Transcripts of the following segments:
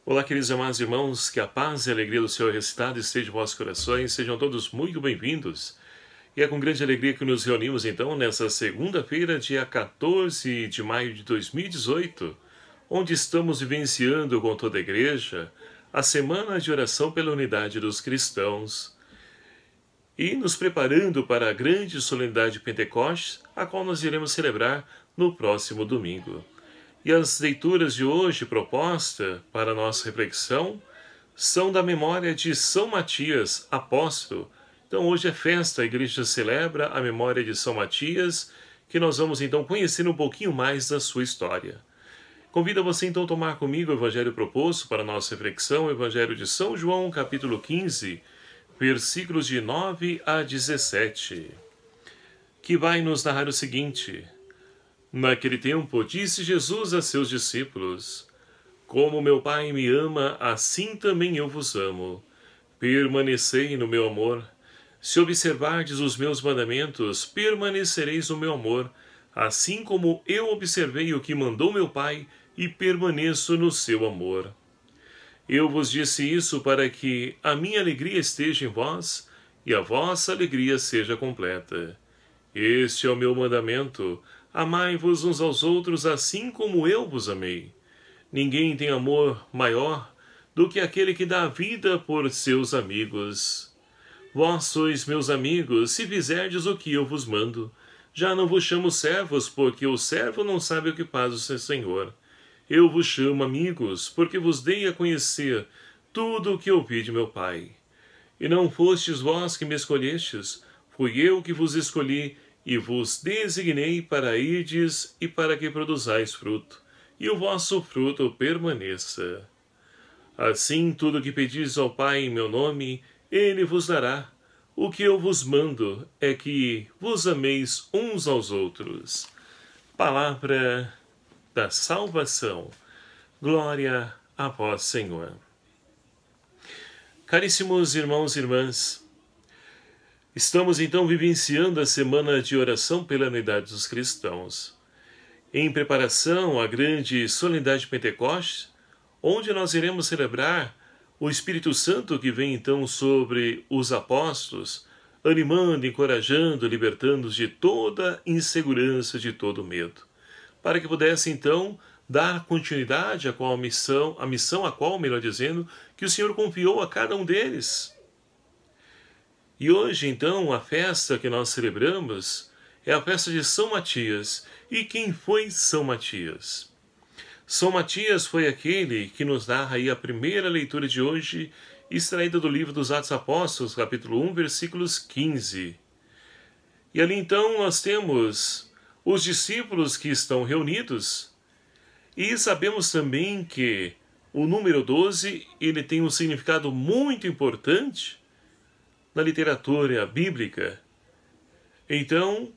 Olá, queridos e amados irmãos, que a paz e a alegria do Senhor restado esteja em vossos corações, sejam todos muito bem-vindos. E é com grande alegria que nos reunimos então nessa segunda-feira, dia 14 de maio de 2018, onde estamos vivenciando com toda a igreja a Semana de Oração pela Unidade dos Cristãos e nos preparando para a grande solenidade de Pentecostes, a qual nós iremos celebrar no próximo domingo. E as leituras de hoje proposta para a nossa reflexão são da memória de São Matias, apóstolo. Então hoje é festa, a igreja celebra a memória de São Matias, que nós vamos então conhecer um pouquinho mais da sua história. Convido você então a tomar comigo o evangelho proposto para a nossa reflexão, o evangelho de São João, capítulo 15, versículos de 9 a 17, que vai nos narrar o seguinte: Naquele tempo, disse Jesus a seus discípulos: Como meu Pai me ama, assim também eu vos amo. Permanecei no meu amor. Se observardes os meus mandamentos, permanecereis no meu amor, assim como eu observei o que mandou meu Pai e permaneço no seu amor. Eu vos disse isso para que a minha alegria esteja em vós e a vossa alegria seja completa. Este é o meu mandamento: amai-vos uns aos outros assim como eu vos amei. Ninguém tem amor maior do que aquele que dá a vida por seus amigos. Vós sois meus amigos, se fizerdes o que eu vos mando. Já não vos chamo servos, porque o servo não sabe o que faz o seu senhor. Eu vos chamo amigos, porque vos dei a conhecer tudo o que ouvi de meu Pai. E não fostes vós que me escolhestes, fui eu que vos escolhi e vos designei para irdes e para que produzais fruto, e o vosso fruto permaneça. Assim, tudo o que pedis ao Pai em meu nome, Ele vos dará. O que eu vos mando é que vos ameis uns aos outros. Palavra da salvação. Glória a vós, Senhor. Caríssimos irmãos e irmãs, estamos então vivenciando a Semana de Oração pela Unidade dos Cristãos, em preparação à grande solenidade de Pentecostes, onde nós iremos celebrar o Espírito Santo que vem então sobre os apóstolos, animando, encorajando, libertando-os de toda insegurança, de todo medo, para que pudesse então dar continuidade à missão a qual, melhor dizendo, que o Senhor confiou a cada um deles. E hoje, então, a festa que nós celebramos é a festa de São Matias. E quem foi São Matias? São Matias foi aquele que nos narra aí a primeira leitura de hoje, extraída do livro dos Atos Apóstolos, capítulo 1, versículos 15. E ali, então, nós temos os discípulos que estão reunidos, e sabemos também que o número 12, ele tem um significado muito importante na literatura bíblica. Então,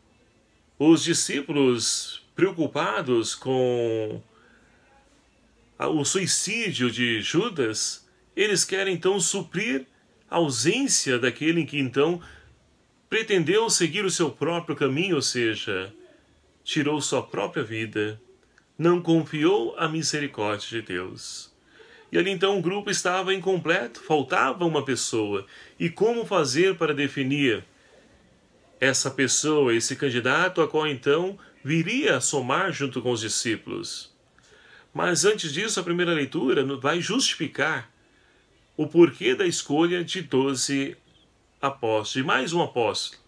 os discípulos preocupados com o suicídio de Judas, eles querem então suprir a ausência daquele que então pretendeu seguir o seu próprio caminho, ou seja, tirou sua própria vida, não confiou a misericórdia de Deus. E ali então o grupo estava incompleto, faltava uma pessoa. E como fazer para definir essa pessoa, esse candidato, a qual então viria a somar junto com os discípulos? Mas antes disso, a primeira leitura vai justificar o porquê da escolha de 12 apóstolos, de mais um apóstolo.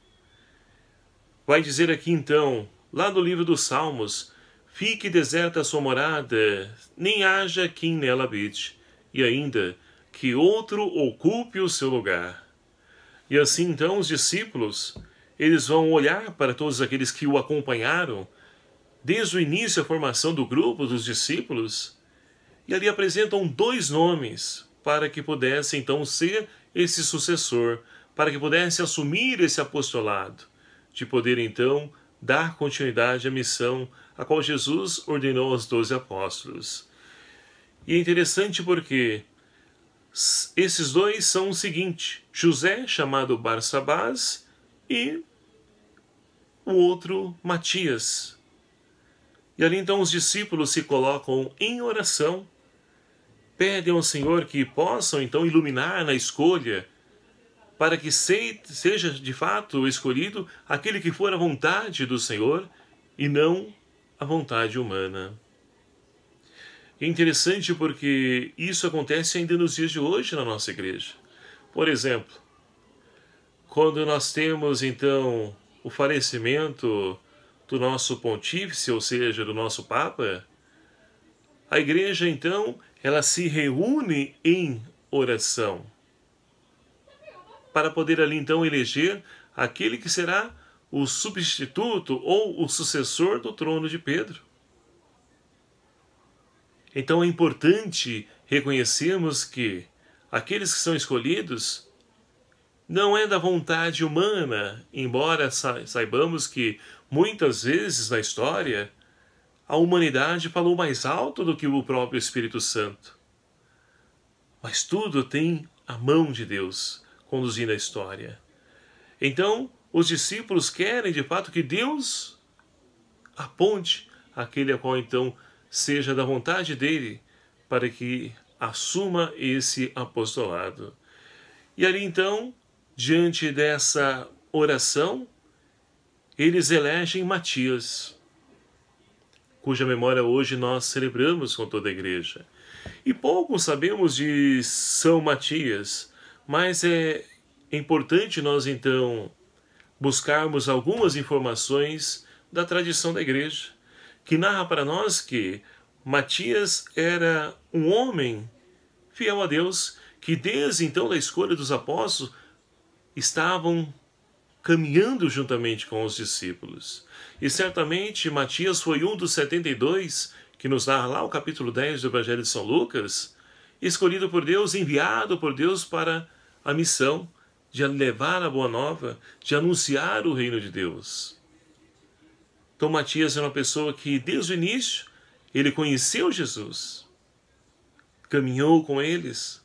Vai dizer aqui então, lá no livro dos Salmos: fique deserta a sua morada, nem haja quem nela habite, e ainda que outro ocupe o seu lugar. E assim então os discípulos, eles vão olhar para todos aqueles que o acompanharam, desde o início da formação do grupo dos discípulos, e ali apresentam 2 nomes para que pudesse então ser esse sucessor, para que pudesse assumir esse apostolado, de poder então dar continuidade à missão a qual Jesus ordenou aos 12 apóstolos. E é interessante porque esses 2 são o seguinte: José, chamado Barsabás, e o outro, Matias. E ali então os discípulos se colocam em oração pedem ao Senhor que possam então iluminar na escolha, para que seja de fato escolhido aquele que for a vontade do Senhor e não a vontade humana. É interessante porque isso acontece ainda nos dias de hoje na nossa igreja. Por exemplo, quando nós temos então o falecimento do nosso pontífice, ou seja, do nosso Papa, a igreja então ela se reúne em oração para poder ali então eleger aquele que será o substituto ou o sucessor do trono de Pedro. Então é importante reconhecermos que aqueles que são escolhidos não é da vontade humana, embora saibamos que muitas vezes na história a humanidade falou mais alto do que o próprio Espírito Santo. Mas tudo tem a mão de Deus conduzindo a história. Então, os discípulos querem de fato que Deus aponte aquele a qual então seja da vontade dele para que assuma esse apostolado. E ali então, diante dessa oração, eles elegem Matias, cuja memória hoje nós celebramos com toda a igreja. E pouco sabemos de São Matias, mas é importante nós então buscarmos algumas informações da tradição da igreja, que narra para nós que Matias era um homem fiel a Deus, que desde então da escolha dos apóstolos estavam caminhando juntamente com os discípulos. E certamente Matias foi um dos 72, que nos narra lá o capítulo 10 do Evangelho de São Lucas, escolhido por Deus, enviado por Deus para a missão de levar a boa nova, de anunciar o reino de Deus. Então Matias era uma pessoa que desde o início ele conheceu Jesus, caminhou com eles.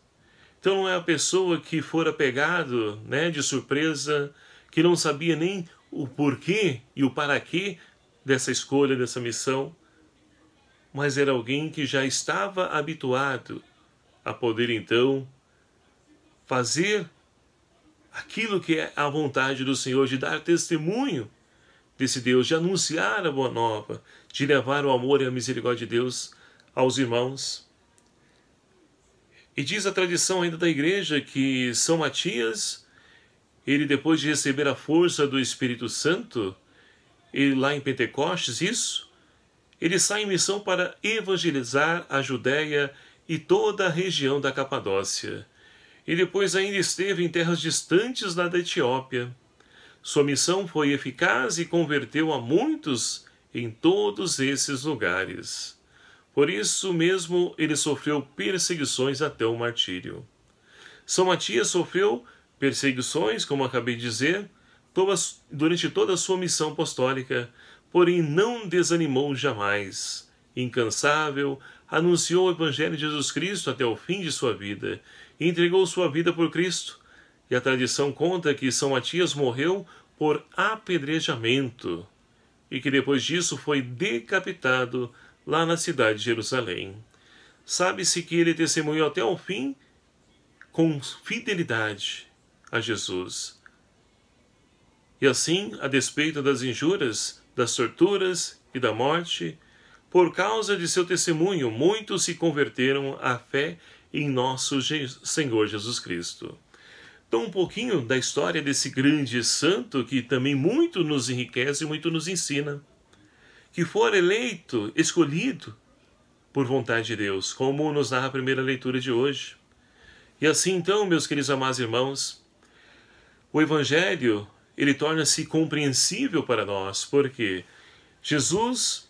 Então não é a pessoa que fora pegado, de surpresa, que não sabia nem o porquê e o para quê dessa escolha, dessa missão, mas era alguém que já estava habituado a poder então fazer aquilo que é a vontade do Senhor, de dar testemunho desse Deus, de anunciar a boa nova, de levar o amor e a misericórdia de Deus aos irmãos. E diz a tradição ainda da igreja que São Matias, ele depois de receber a força do Espírito Santo, ele lá em Pentecostes, ele sai em missão para evangelizar a Judéia e toda a região da Capadócia. E depois ainda esteve em terras distantes lá da Etiópia. Sua missão foi eficaz e converteu a muitos em todos esses lugares. Por isso mesmo ele sofreu perseguições até o martírio. São Matias sofreu perseguições, como acabei de dizer, durante toda a sua missão apostólica, porém não desanimou jamais. Incansável, anunciou o Evangelho de Jesus Cristo até o fim de sua vida, e entregou sua vida por Cristo. E a tradição conta que São Matias morreu por apedrejamento, e que depois disso foi decapitado lá na cidade de Jerusalém. Sabe-se que ele testemunhou até o fim com fidelidade a Jesus. E assim, a despeito das injúrias, das torturas e da morte, por causa de seu testemunho, muitos se converteram à fé em nosso Senhor Jesus Cristo. Então, um pouquinho da história desse grande santo que também muito nos enriquece e muito nos ensina, que for eleito, escolhido por vontade de Deus, como nos narra a primeira leitura de hoje. E assim, então, meus queridos amados irmãos, o Evangelho, ele torna-se compreensível para nós, porque Jesus,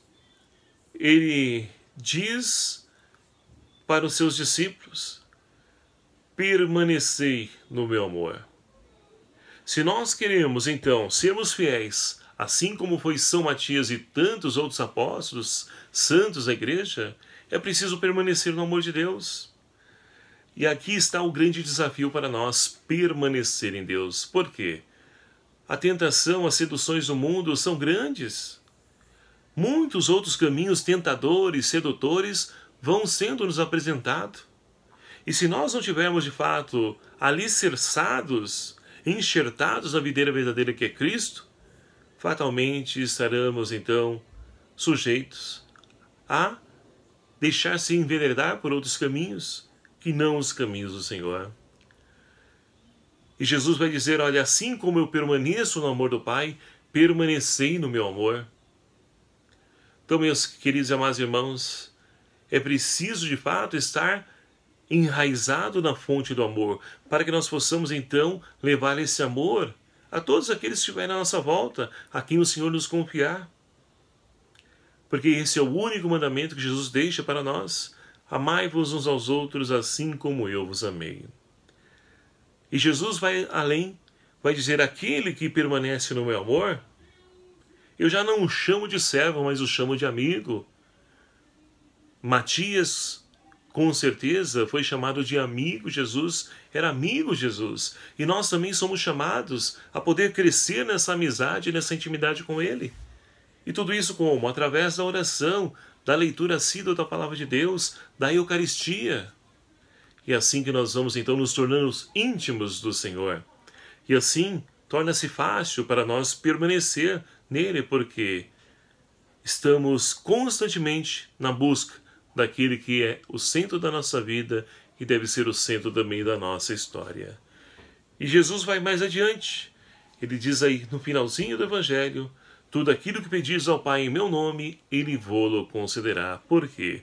ele diz para os seus discípulos: permanecei no meu amor. Se nós queremos, então, sermos fiéis, assim como foi São Matias e tantos outros apóstolos, santos da igreja, é preciso permanecer no amor de Deus. E aqui está o grande desafio para nós, permanecer em Deus. Por quê? A tentação, as seduções do mundo são grandes. Muitos outros caminhos tentadores, sedutores, vão sendo nos apresentados. E se nós não tivermos de fato alicerçados, enxertados na videira verdadeira que é Cristo, fatalmente estaremos então sujeitos a deixar-se enveredar por outros caminhos que não os caminhos do Senhor. E Jesus vai dizer, olha, assim como eu permaneço no amor do Pai, permanecei no meu amor. Então, meus queridos e amados irmãos, é preciso de fato estar enraizado na fonte do amor, para que nós possamos então levar esse amor a todos aqueles que estiverem à nossa volta, a quem o Senhor nos confiar. Porque esse é o único mandamento que Jesus deixa para nós. Amai-vos uns aos outros assim como eu vos amei. E Jesus vai além, vai dizer, aquele que permanece no meu amor, eu já não o chamo de servo, mas o chamo de amigo. Matias, com certeza, foi chamado de amigo Jesus, era amigo Jesus. E nós também somos chamados a poder crescer nessa amizade, nessa intimidade com Ele. E tudo isso como? Através da oração, da leitura assídua da Palavra de Deus, da Eucaristia. E é assim que nós vamos então nos tornando íntimos do Senhor. E assim torna-se fácil para nós permanecer nele, porque estamos constantemente na busca daquele que é o centro da nossa vida e deve ser o centro também da nossa história. E Jesus vai mais adiante. Ele diz aí no finalzinho do Evangelho, tudo aquilo que pedis ao Pai em meu nome, Ele vô-lo concederá. Por quê?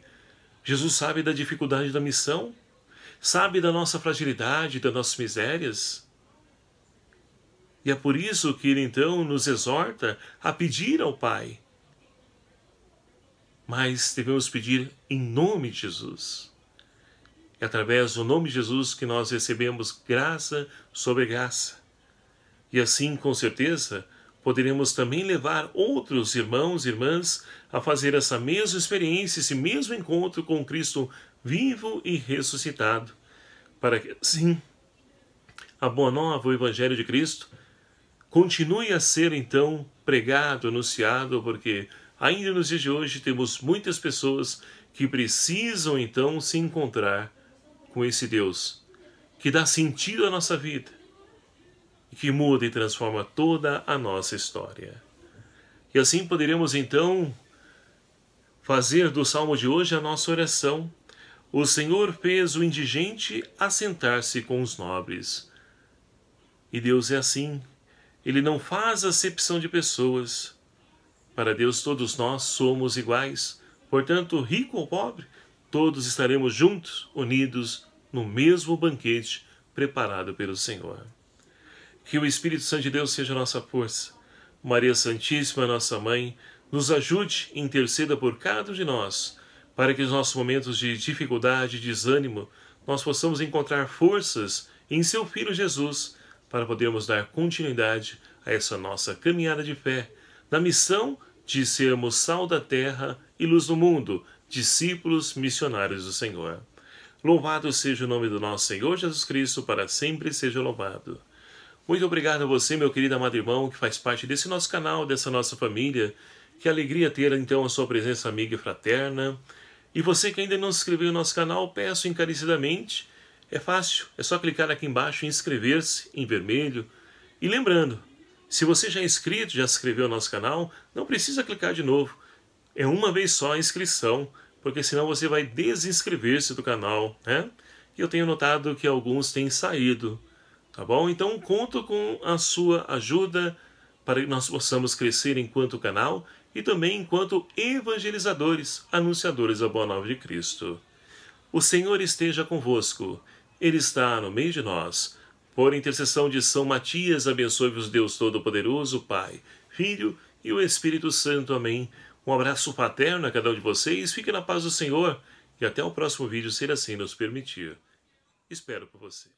Jesus sabe da dificuldade da missão, sabe da nossa fragilidade, das nossas misérias. E é por isso que Ele então nos exorta a pedir ao Pai. Mas devemos pedir em nome de Jesus. É através do nome de Jesus que nós recebemos graça sobre graça. E assim, com certeza, poderemos também levar outros irmãos e irmãs a fazer essa mesma experiência, esse mesmo encontro com Cristo vivo e ressuscitado, para que assim a Boa Nova, o Evangelho de Cristo, continue a ser então pregado, anunciado, porque ainda nos dias de hoje temos muitas pessoas que precisam então se encontrar com esse Deus, que dá sentido à nossa vida, e que muda e transforma toda a nossa história. E assim poderemos então fazer do Salmo de hoje a nossa oração. O Senhor fez o indigente assentar-se com os nobres. E Deus é assim. Ele não faz acepção de pessoas. Para Deus todos nós somos iguais. Portanto, rico ou pobre, todos estaremos juntos, unidos, no mesmo banquete preparado pelo Senhor. Que o Espírito Santo de Deus seja a nossa força. Maria Santíssima, nossa Mãe, nos ajude e interceda por cada um de nós, para que nos nossos momentos de dificuldade, desânimo, nós possamos encontrar forças em seu Filho Jesus, para podermos dar continuidade a essa nossa caminhada de fé, na missão de sermos sal da terra e luz do mundo, discípulos missionários do Senhor. Louvado seja o nome do nosso Senhor Jesus Cristo, para sempre seja louvado. Muito obrigado a você, meu querido amado irmão, que faz parte desse nosso canal, dessa nossa família. Que alegria ter então a sua presença amiga e fraterna. E você que ainda não se inscreveu no nosso canal, peço encarecidamente. É fácil, é só clicar aqui embaixo em inscrever-se, em vermelho. E lembrando, se você já é inscrito, já se inscreveu no nosso canal, não precisa clicar de novo. É uma vez só a inscrição, porque senão você vai desinscrever-se do canal, né? E eu tenho notado que alguns têm saído, tá bom? Então conto com a sua ajuda para que nós possamos crescer enquanto canal e também enquanto evangelizadores, anunciadores da Boa Nova de Cristo. O Senhor esteja convosco, Ele está no meio de nós. Por intercessão de São Matias, abençoe-vos Deus Todo-Poderoso, Pai, Filho e o Espírito Santo. Amém. Um abraço fraterno a cada um de vocês, fique na paz do Senhor e até o próximo vídeo, se Ele assim nos permitir. Espero por você.